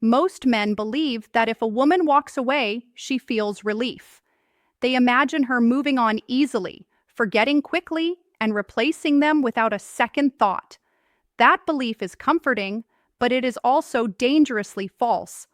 Most men believe that if a woman walks away, she feels relief. They imagine her moving on easily, forgetting quickly, and replacing them without a second thought. That belief is comforting, but it is also dangerously false.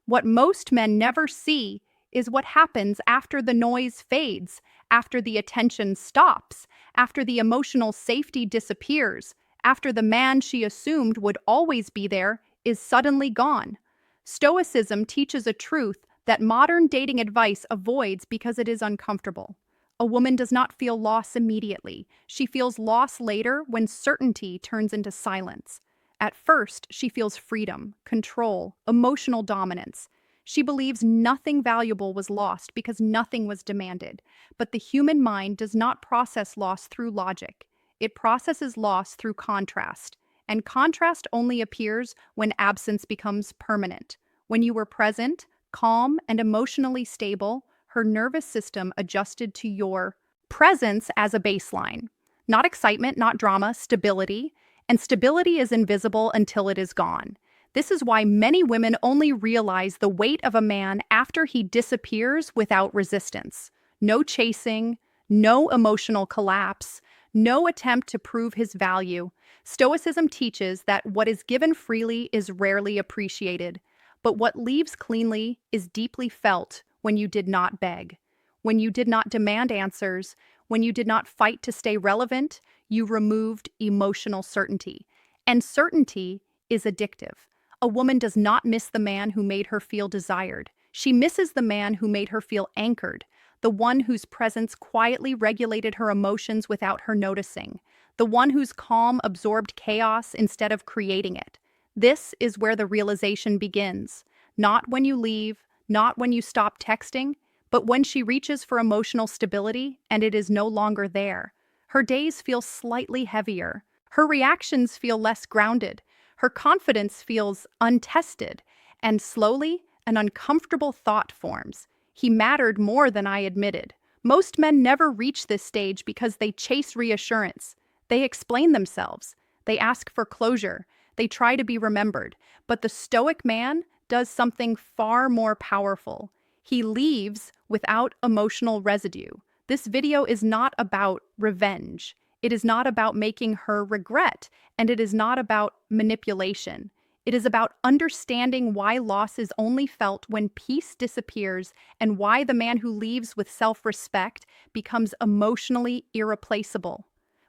What most men never see is what happens after the noise fades, after the attention stops, after the emotional safety disappears, after the man she assumed would always be there is suddenly gone. Stoicism teaches a truth that modern dating advice avoids because it is uncomfortable. A woman does not feel loss immediately. She feels loss later when certainty turns into silence. At first, she feels freedom, control, emotional dominance. She believes nothing valuable was lost because nothing was demanded. But the human mind does not process loss through logic. It processes loss through contrast. And contrast only appears when absence becomes permanent. When you were present, calm, and emotionally stable, her nervous system adjusted to your presence as a baseline. Not excitement, not drama, stability. And stability is invisible until it is gone. This is why many women only realize the weight of a man after he disappears without resistance. No chasing, no emotional collapse, no attempt to prove his value. Stoicism teaches that what is given freely is rarely appreciated, but what leaves cleanly is deeply felt when you did not beg, when you did not demand answers, when you did not fight to stay relevant. You removed emotional certainty. And certainty is addictive. A woman does not miss the man who made her feel desired. She misses the man who made her feel anchored, the one whose presence quietly regulated her emotions without her noticing, the one whose calm absorbed chaos instead of creating it. This is where the realization begins. Not when you leave, not when you stop texting, but when she reaches for emotional stability and it is no longer there. Her days feel slightly heavier. Her reactions feel less grounded. Her confidence feels untested. And slowly, an uncomfortable thought forms. He mattered more than I admitted. Most men never reach this stage because they chase reassurance. They explain themselves. They ask for closure. They try to be remembered. But the Stoic man does something far more powerful. He leaves without emotional residue. This video is not about revenge. It is not about making her regret, and it is not about manipulation. It is about understanding why loss is only felt when peace disappears and why the man who leaves with self-respect becomes emotionally irreplaceable.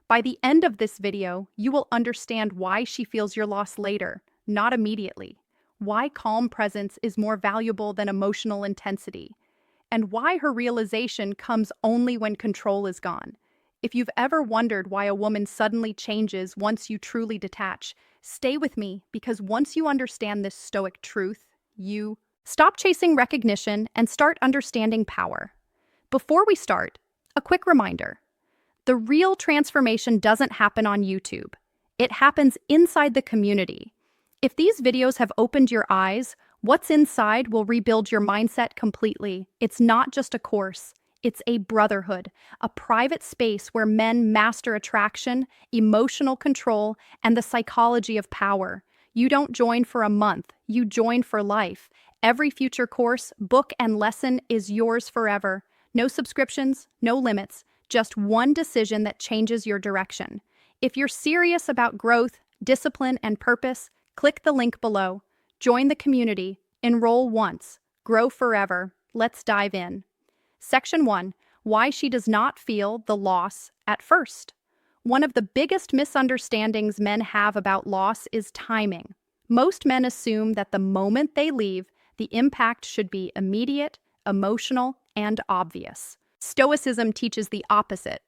By the end of this video, you will understand why she feels your loss later, not immediately. Why calm presence is more valuable than emotional intensity. And why her realization comes only when control is gone. If you've ever wondered why a woman suddenly changes once you truly detach, stay with me, because once you understand this Stoic truth, you stop chasing recognition and start understanding power. Before we start, a quick reminder. The real transformation doesn't happen on YouTube. It happens inside the community. If these videos have opened your eyes, what's inside will rebuild your mindset completely. It's not just a course. It's a brotherhood, a private space where men master attraction, emotional control, and the psychology of power. You don't join for a month, you join for life. Every future course, book, and lesson is yours forever. No subscriptions, no limits, just one decision that changes your direction. If you're serious about growth, discipline, and purpose, click the link below. Join the community. Enroll once. Grow forever. Let's dive in. Section 1. Why she does not feel the loss at first. One of the biggest misunderstandings men have about loss is timing. Most men assume that the moment they leave, the impact should be immediate, emotional, and obvious. Stoicism teaches the opposite.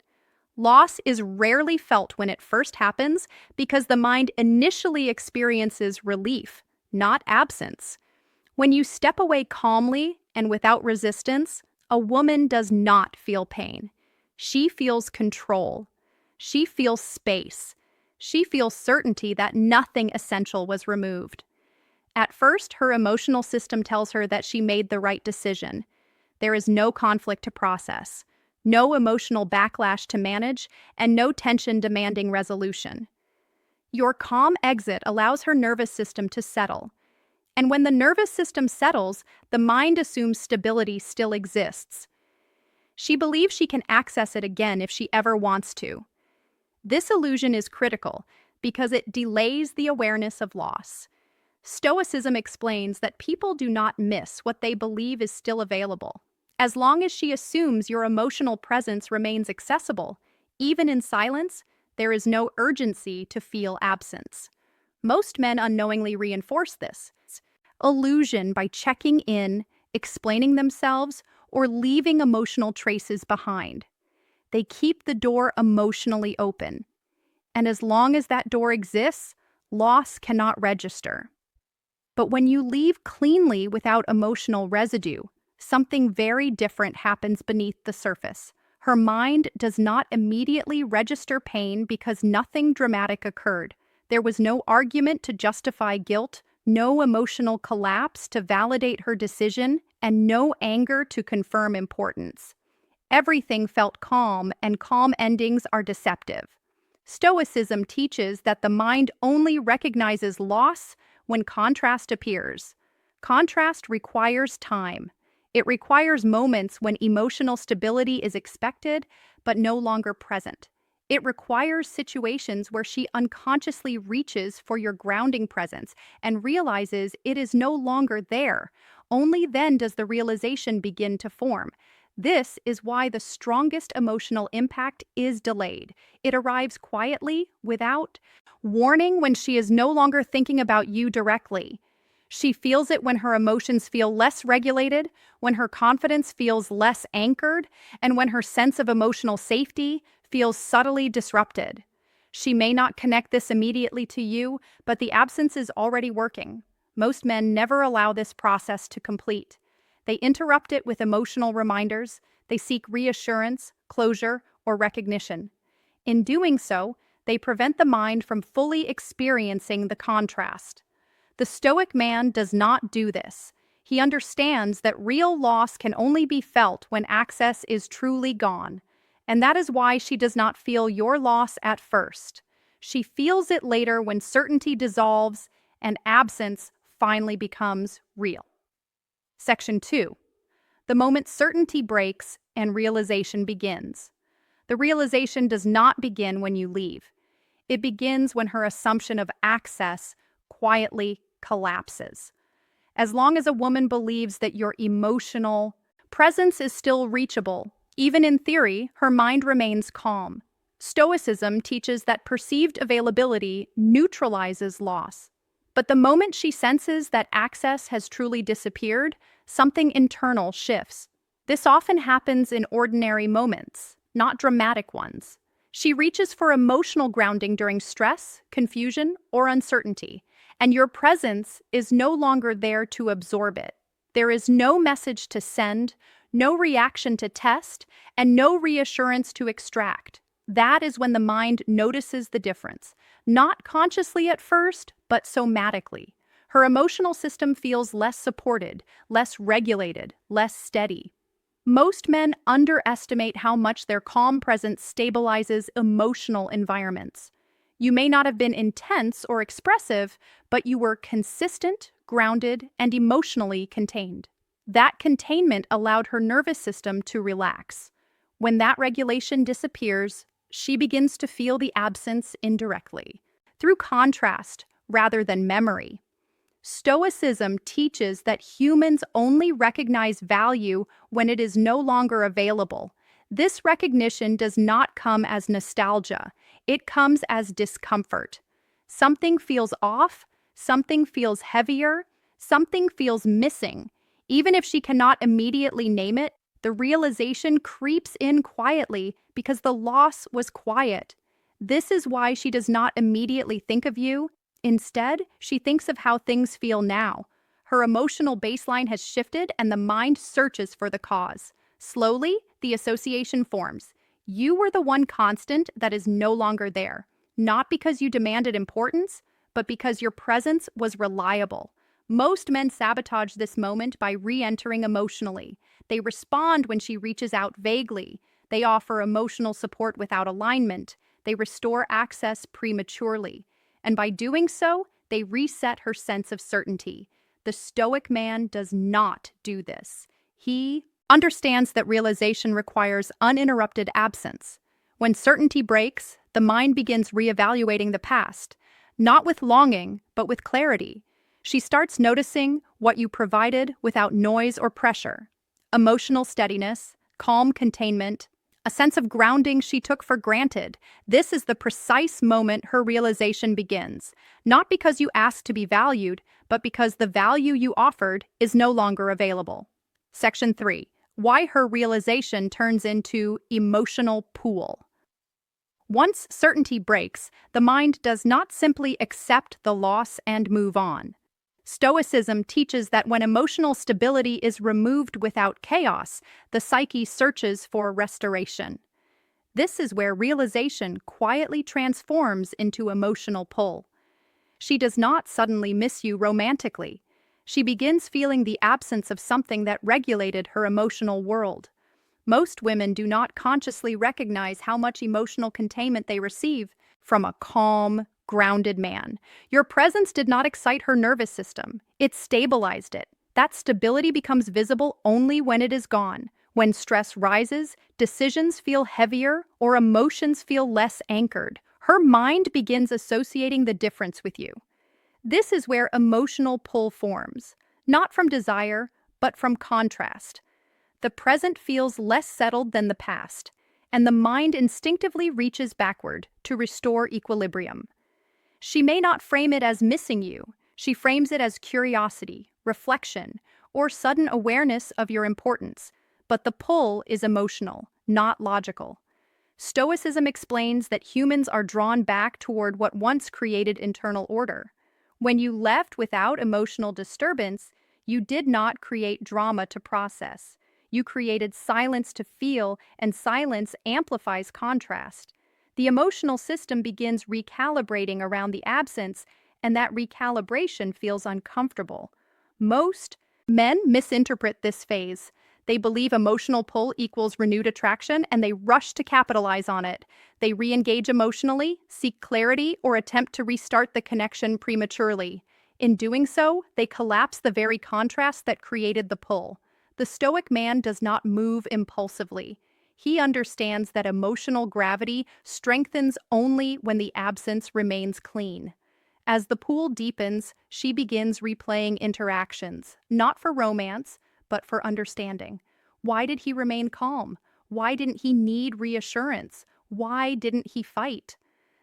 Loss is rarely felt when it first happens because the mind initially experiences relief, not absence. When you step away calmly and without resistance, a woman does not feel pain. She feels control. She feels space. She feels certainty that nothing essential was removed. At first, her emotional system tells her that she made the right decision. There is no conflict to process, no emotional backlash to manage, and no tension demanding resolution. Your calm exit allows her nervous system to settle. And when the nervous system settles, the mind assumes stability still exists. She believes she can access it again if she ever wants to. This illusion is critical because it delays the awareness of loss. Stoicism explains that people do not miss what they believe is still available. As long as she assumes your emotional presence remains accessible, even in silence, there is no urgency to feel absence. Most men unknowingly reinforce this illusion by checking in, explaining themselves, or leaving emotional traces behind. They keep the door emotionally open. And as long as that door exists, loss cannot register. But when you leave cleanly without emotional residue, something very different happens beneath the surface. Her mind does not immediately register pain because nothing dramatic occurred. There was no argument to justify guilt, no emotional collapse to validate her decision, and no anger to confirm importance. Everything felt calm, and calm endings are deceptive. Stoicism teaches that the mind only recognizes loss when contrast appears. Contrast requires time. It requires moments when emotional stability is expected but no longer present. It requires situations where she unconsciously reaches for your grounding presence and realizes it is no longer there. Only then does the realization begin to form. This is why the strongest emotional impact is delayed. It arrives quietly, without warning, when she is no longer thinking about you directly. She feels it when her emotions feel less regulated, when her confidence feels less anchored, and when her sense of emotional safety feels subtly disrupted. She may not connect this immediately to you, but the absence is already working. Most men never allow this process to complete. They interrupt it with emotional reminders. They seek reassurance, closure, or recognition. In doing so, they prevent the mind from fully experiencing the contrast. The Stoic man does not do this. He understands that real loss can only be felt when access is truly gone. And that is why she does not feel your loss at first. She feels it later when certainty dissolves and absence finally becomes real. Section 2. The moment certainty breaks and realization begins. The realization does not begin when you leave. It begins when her assumption of access quietly collapses. As long as a woman believes that your emotional presence is still reachable, even in theory, her mind remains calm. Stoicism teaches that perceived availability neutralizes loss. But the moment she senses that access has truly disappeared, something internal shifts. This often happens in ordinary moments, not dramatic ones. She reaches for emotional grounding during stress, confusion, or uncertainty, and your presence is no longer there to absorb it. There is no message to send, no reaction to test, and no reassurance to extract. That is when the mind notices the difference, not consciously at first, but somatically. Her emotional system feels less supported, less regulated, less steady. Most men underestimate how much their calm presence stabilizes emotional environments. You may not have been intense or expressive, but you were consistent, grounded, and emotionally contained. That containment allowed her nervous system to relax. When that regulation disappears, she begins to feel the absence indirectly, through contrast rather than memory. Stoicism teaches that humans only recognize value when it is no longer available. This recognition does not come as nostalgia. It comes as discomfort. Something feels off, something feels heavier, something feels missing. Even if she cannot immediately name it, the realization creeps in quietly because the loss was quiet. This is why she does not immediately think of you. Instead, she thinks of how things feel now. Her emotional baseline has shifted and the mind searches for the cause. Slowly, the association forms. You were the one constant that is no longer there, not because you demanded importance, but because your presence was reliable. Most men sabotage this moment by re-entering emotionally. They respond when she reaches out vaguely. They offer emotional support without alignment. They restore access prematurely. And by doing so, they reset her sense of certainty. The Stoic man does not do this. He understands that realization requires uninterrupted absence. When certainty breaks, the mind begins reevaluating the past, not with longing, but with clarity. She starts noticing what you provided without noise or pressure. Emotional steadiness, calm containment, a sense of grounding she took for granted. This is the precise moment her realization begins, not because you asked to be valued, but because the value you offered is no longer available. Section 3. Why her realization turns into emotional pool. Once certainty breaks, the mind does not simply accept the loss and move on. Stoicism teaches that when emotional stability is removed without chaos, the psyche searches for restoration. This is where realization quietly transforms into emotional pull. She does not suddenly miss you romantically. She begins feeling the absence of something that regulated her emotional world. Most women do not consciously recognize how much emotional containment they receive from a calm, grounded man. Your presence did not excite her nervous system. It stabilized it. That stability becomes visible only when it is gone. When stress rises, decisions feel heavier or emotions feel less anchored. Her mind begins associating the difference with you. This is where emotional pull forms, not from desire, but from contrast. The present feels less settled than the past, and the mind instinctively reaches backward to restore equilibrium. She may not frame it as missing you. She frames it as curiosity, reflection, or sudden awareness of your importance. But the pull is emotional, not logical. Stoicism explains that humans are drawn back toward what once created internal order. When you left without emotional disturbance, you did not create drama to process. You created silence to feel, and silence amplifies contrast. The emotional system begins recalibrating around the absence, and that recalibration feels uncomfortable. Most men misinterpret this phase. They believe emotional pull equals renewed attraction, and they rush to capitalize on it. They re-engage emotionally, seek clarity, or attempt to restart the connection prematurely. In doing so, they collapse the very contrast that created the pull. The Stoic man does not move impulsively. He understands that emotional gravity strengthens only when the absence remains clean. As the pool deepens, she begins replaying interactions, not for romance, but for understanding. Why did he remain calm? Why didn't he need reassurance? Why didn't he fight?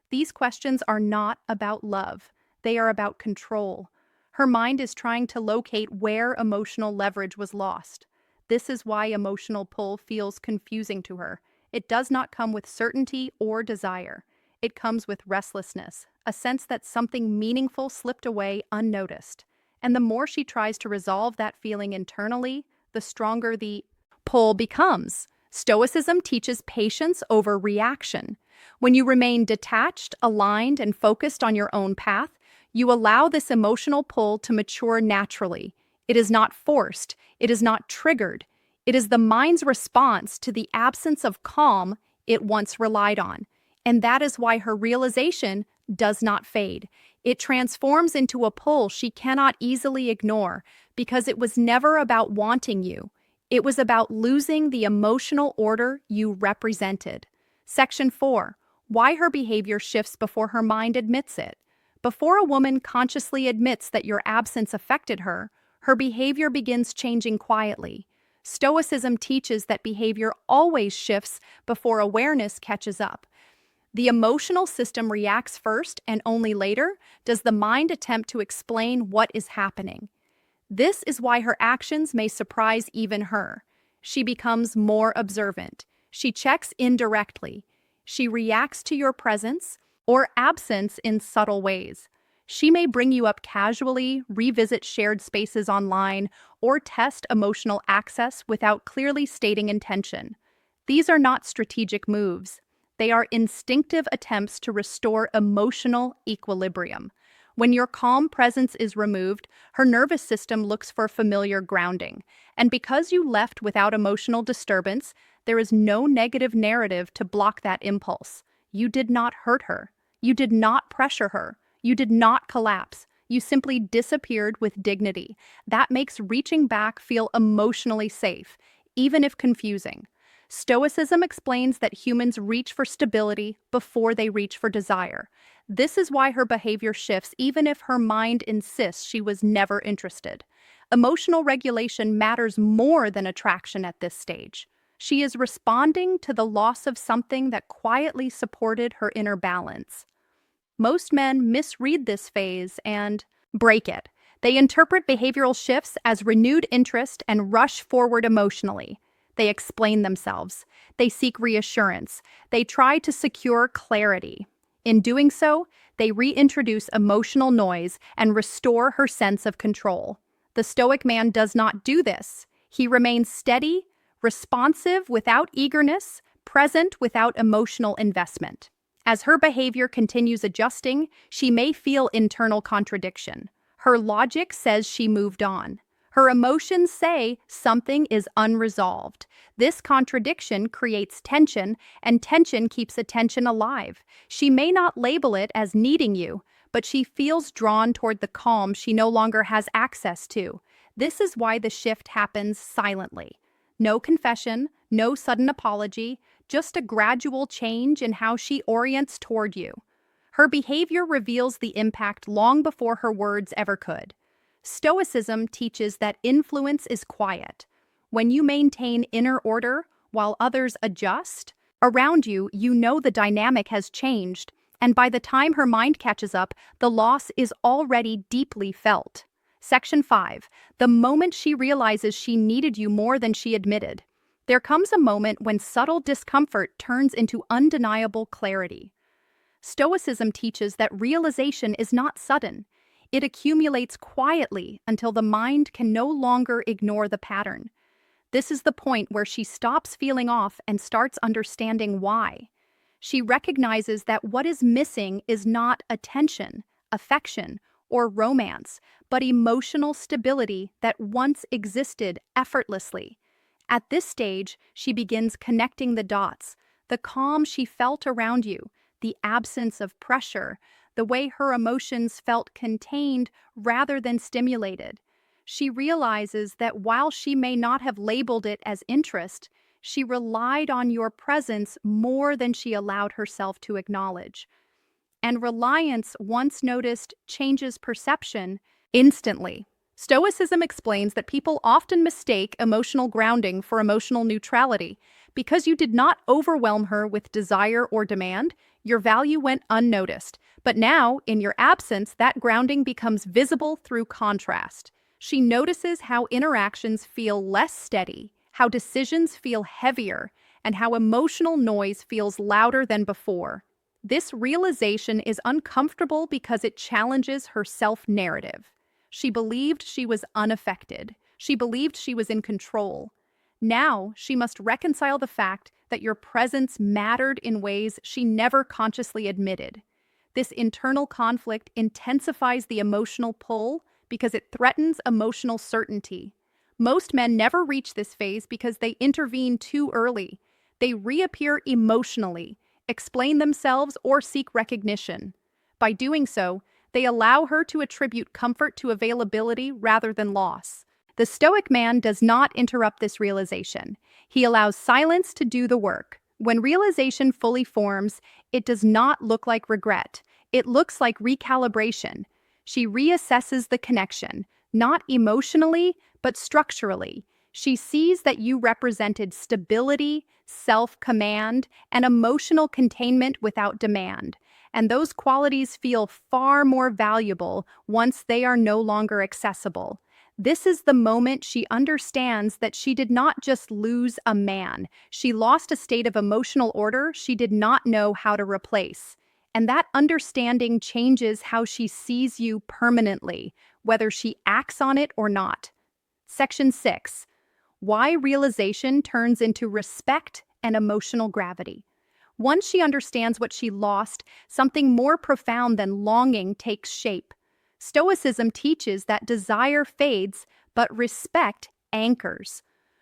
These questions are not about love. They are about control. Her mind is trying to locate where emotional leverage was lost. This is why emotional pull feels confusing to her. It does not come with certainty or desire. It comes with restlessness, a sense that something meaningful slipped away unnoticed. And the more she tries to resolve that feeling internally, the stronger the pull becomes. Stoicism teaches patience over reaction. When you remain detached, aligned, and focused on your own path, you allow this emotional pull to mature naturally. It is not forced. It is not triggered. It is the mind's response to the absence of calm it once relied on. And that is why her realization does not fade. It transforms into a pull she cannot easily ignore because it was never about wanting you. It was about losing the emotional order you represented. Section 4. Why her behavior shifts before her mind admits it. Before a woman consciously admits that your absence affected her, her behavior begins changing quietly. Stoicism teaches that behavior always shifts before awareness catches up. The emotional system reacts first, and only later does the mind attempt to explain what is happening. This is why her actions may surprise even her. She becomes more observant. She checks indirectly. She reacts to your presence or absence in subtle ways. She may bring you up casually, revisit shared spaces online, or test emotional access without clearly stating intention. These are not strategic moves. They are instinctive attempts to restore emotional equilibrium. When your calm presence is removed, her nervous system looks for familiar grounding. And because you left without emotional disturbance, there is no negative narrative to block that impulse. You did not hurt her. You did not pressure her. You did not collapse. You simply disappeared with dignity. That makes reaching back feel emotionally safe, even if confusing. Stoicism explains that humans reach for stability before they reach for desire. This is why her behavior shifts even if her mind insists she was never interested. Emotional regulation matters more than attraction at this stage. She is responding to the loss of something that quietly supported her inner balance. Most men misread this phase and break it. They interpret behavioral shifts as renewed interest and rush forward emotionally. They explain themselves. They seek reassurance. They try to secure clarity. In doing so, they reintroduce emotional noise and restore her sense of control. The Stoic man does not do this. He remains steady, responsive without eagerness, present without emotional investment. As her behavior continues adjusting, she may feel internal contradiction. Her logic says she moved on. Her emotions say something is unresolved. This contradiction creates tension, and tension keeps attention alive. She may not label it as needing you, but she feels drawn toward the calm she no longer has access to. This is why the shift happens silently. No confession, no sudden apology, just a gradual change in how she orients toward you. Her behavior reveals the impact long before her words ever could. Stoicism teaches that influence is quiet. When you maintain inner order while others adjust around you, you know the dynamic has changed, and by the time her mind catches up, the loss is already deeply felt. Section 5. The moment she realizes she needed you more than she admitted. There comes a moment when subtle discomfort turns into undeniable clarity. Stoicism teaches that realization is not sudden. It accumulates quietly until the mind can no longer ignore the pattern. This is the point where she stops feeling off and starts understanding why. She recognizes that what is missing is not attention, affection, or romance, but emotional stability that once existed effortlessly. At this stage, she begins connecting the dots, the calm she felt around you, the absence of pressure, the way her emotions felt contained rather than stimulated. She realizes that while she may not have labeled it as interest, she relied on your presence more than she allowed herself to acknowledge. And reliance, once noticed, changes perception instantly. Stoicism explains that people often mistake emotional grounding for emotional neutrality. Because you did not overwhelm her with desire or demand, your value went unnoticed. But now, in your absence, that grounding becomes visible through contrast. She notices how interactions feel less steady, how decisions feel heavier, and how emotional noise feels louder than before. This realization is uncomfortable because it challenges her self-narrative. She believed she was unaffected. She believed she was in control. Now, she must reconcile the fact that your presence mattered in ways she never consciously admitted. This internal conflict intensifies the emotional pull because it threatens emotional certainty. Most men never reach this phase because they intervene too early. They reappear emotionally, explain themselves, or seek recognition. By doing so, they allow her to attribute comfort to availability rather than loss. The Stoic man does not interrupt this realization. He allows silence to do the work. When realization fully forms, it does not look like regret. It looks like recalibration. She reassesses the connection, not emotionally, but structurally. She sees that you represented stability, self-command, and emotional containment without demand. And those qualities feel far more valuable once they are no longer accessible. This is the moment she understands that she did not just lose a man. She lost a state of emotional order she did not know how to replace. And that understanding changes how she sees you permanently, whether she acts on it or not. Section 6. Why realization turns into respect and emotional gravity. Once she understands what she lost, something more profound than longing takes shape. Stoicism teaches that desire fades, but respect anchors.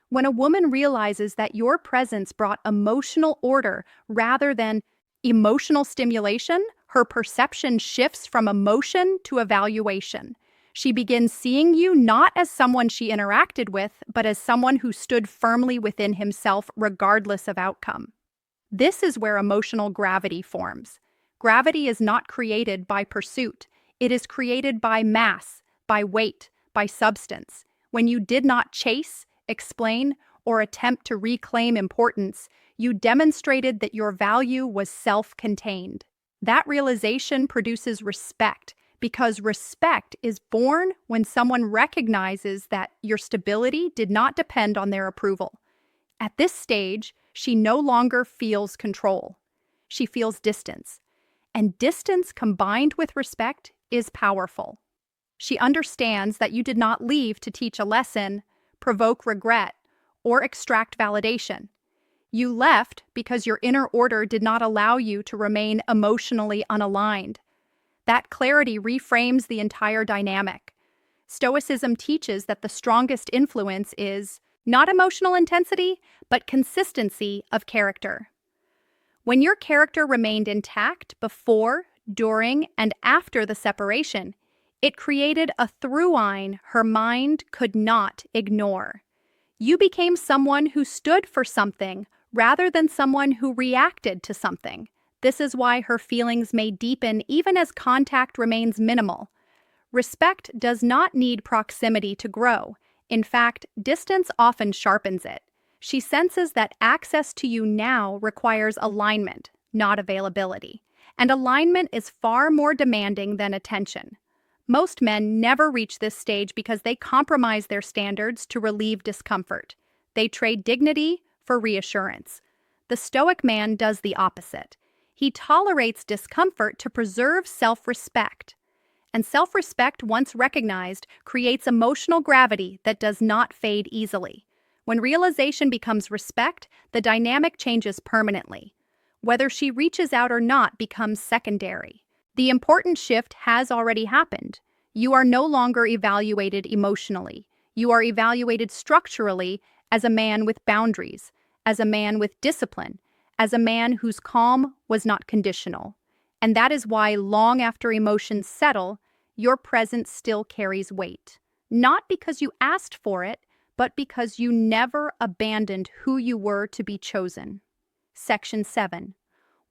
When a woman realizes that your presence brought emotional order rather than emotional stimulation, Her perception shifts from emotion to evaluation. She begins seeing you not as someone she interacted with, but as someone who stood firmly within himself regardless of outcome. This is where emotional gravity forms. Gravity is not created by pursuit. It is created by mass, by weight, by substance. When you did not chase, explain, or attempt to reclaim importance, you demonstrated that your value was self-contained. That realization produces respect, because respect is born when someone recognizes that your stability did not depend on their approval. At this stage, she no longer feels control. She feels distance. And distance combined with respect is powerful. She understands that you did not leave to teach a lesson, provoke regret, or extract validation. You left because your inner order did not allow you to remain emotionally unaligned. That clarity reframes the entire dynamic. Stoicism teaches that the strongest influence is not emotional intensity, but consistency of character. When your character remained intact before, during, and after the separation, it created a through line her mind could not ignore. You became someone who stood for something rather than someone who reacted to something. This is why her feelings may deepen even as contact remains minimal. Respect does not need proximity to grow. In fact, distance often sharpens it. She senses that access to you now requires alignment, not availability. And alignment is far more demanding than attention. Most men never reach this stage because they compromise their standards to relieve discomfort. They trade dignity for reassurance. The Stoic man does the opposite. He tolerates discomfort to preserve self-respect. And self-respect, once recognized, creates emotional gravity that does not fade easily. When realization becomes respect, the dynamic changes permanently. Whether she reaches out or not becomes secondary. The important shift has already happened. You are no longer evaluated emotionally. You are evaluated structurally as a man with boundaries, as a man with discipline, as a man whose calm was not conditional. And that is why, long after emotions settle, your presence still carries weight. Not because you asked for it, but because you never abandoned who you were to be chosen. Section 7.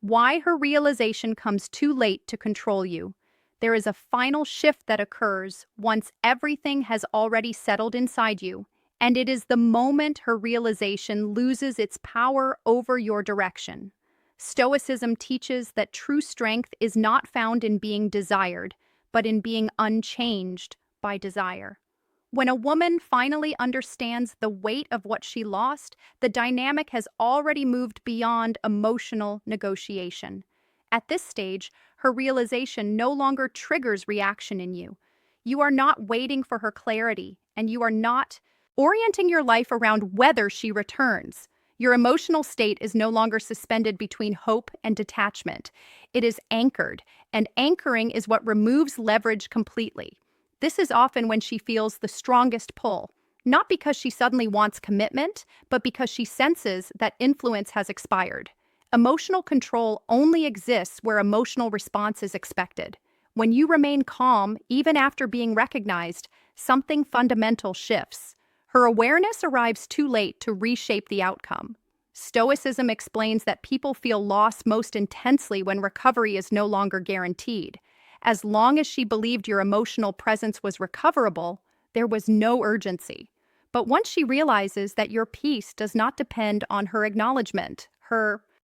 Why her realization comes too late to control you. There is a final shift that occurs once everything has already settled inside you, and it is the moment her realization loses its power over your direction. Stoicism teaches that true strength is not found in being desired, but in being unchanged by desire. When a woman finally understands the weight of what she lost, the dynamic has already moved beyond emotional negotiation. At this stage, her realization no longer triggers reaction in you. You are not waiting for her clarity, and you are not orienting your life around whether she returns. Your emotional state is no longer suspended between hope and detachment. It is anchored, and anchoring is what removes leverage completely. This is often when she feels the strongest pull, not because she suddenly wants commitment, but because she senses that influence has expired. Emotional control only exists where emotional response is expected. When you remain calm, even after being recognized, something fundamental shifts. Her awareness arrives too late to reshape the outcome. Stoicism explains that people feel loss most intensely when recovery is no longer guaranteed. As long as she believed your emotional presence was recoverable, there was no urgency. But once she realizes that your peace does not depend on her acknowledgement, her